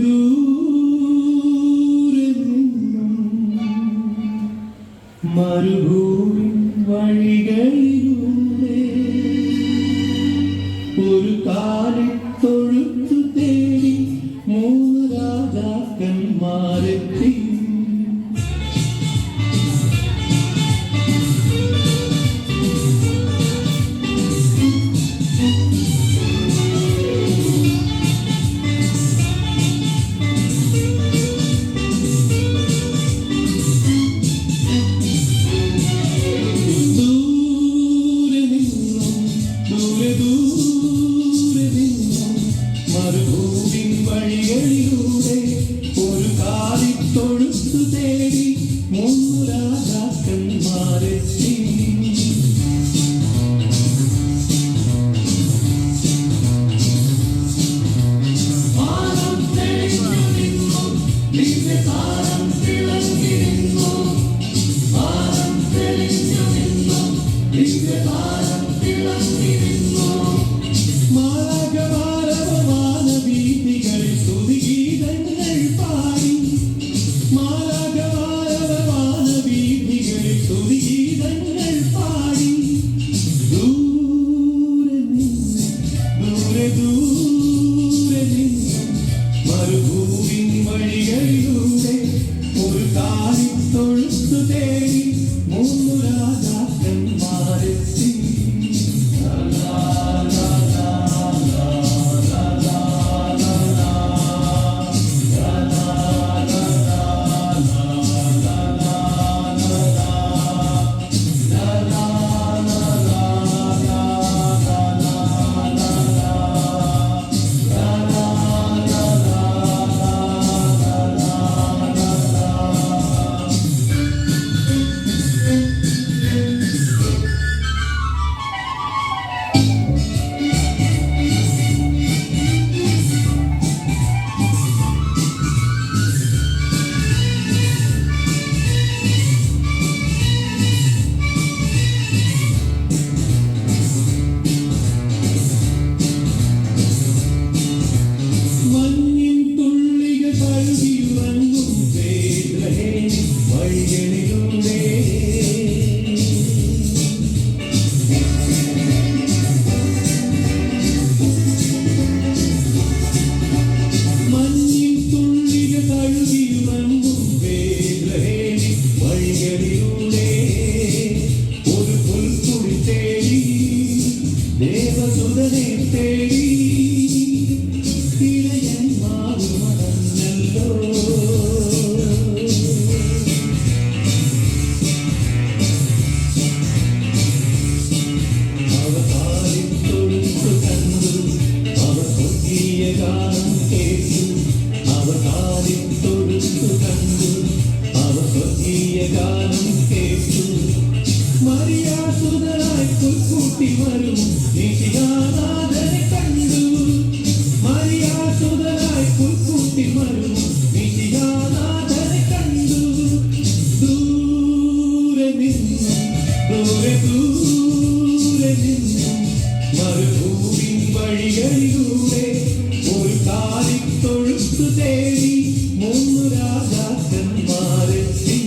ദൂരെ മരുഭൂമി വഴികളിലൂടെ ഒരു കാലിത്തൊഴുത്തു തേടി മൂന്ന് രാജാക്കന്മാരെത്തി. മരുഭൂമിൻ വഴികളിലൂടെ ഒരു കാലിത്തൊഴുത്തു തേടി മൂന്ന് രാജാക്കന്മാരെത്തി. വാനം തെളിഞ്ഞു നിന്നു, ദിവ്യതാരം തിളങ്ങി നിന്നു. വാനം തെളിഞ്ഞു നിന്നു, ദിവ്യതാരം തിളങ്ങി നിന്നു. മാലാഖമാരവമാനവീഥികളിൽ സ്തുതിഗീതങ്ങൾ പാടി. മാലാഖമാരവമാനവീഥികളിൽ സ്തുതിഗീതങ്ങൾ പാടി. ദൂരെ നിന്ന്, ദൂരെ ദൂരെ നിന്ന് മരുഭൂമിൻ വഴികളിലൂടെ ഒരു കാലിത്തൊഴുത്തു തേടി മൂന്ന് രാജാക്കന്മാരെത്തി. ദേവസുതനെ തേടി ഇളയൻ മാറുമടന്നല്ലോ. അവർ കാലിത്തൊഴുത്തു കണ്ടു, അവർ സ്വർഗീയ ഗാനം കേട്ടു. അവർ കാലിത്തൊഴുത്തു കണ്ടു, അവർ സ്വർഗീയ ഗാനം കേട്ടു. മറിയാസുതനായി പുൽക്കൂട്ടി വരും നിശികാനാഥനെ കണ്ടു. മറിയാസുതനായി പുൽക്കൂട്ടി വരും നിശികാനാഥനെ കണ്ടു. ദൂരെ നിന്ന്, ദൂരെ ദൂരെ നിന്ന് മരുഭൂമിൻ വഴികളിലൂടെ ഒരു കാലിത്തൊഴുത്തു തേടി മൂന്ന് രാജാക്കന്മാരെത്തി.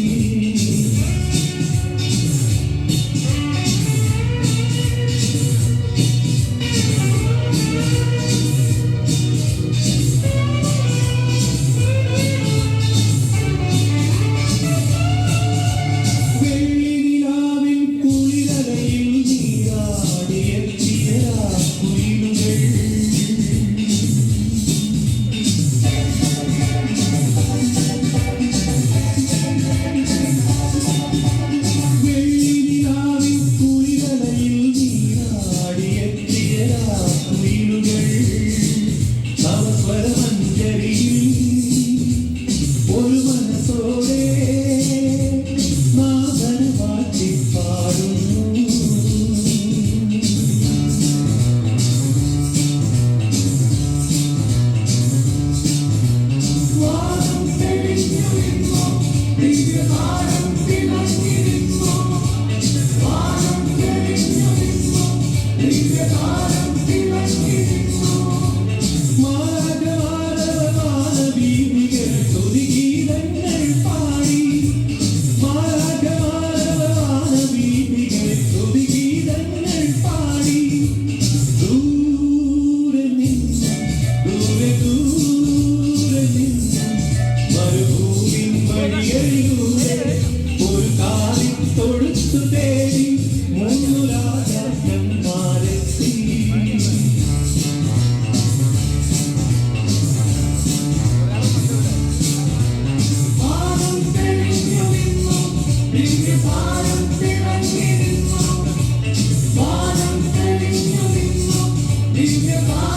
വാ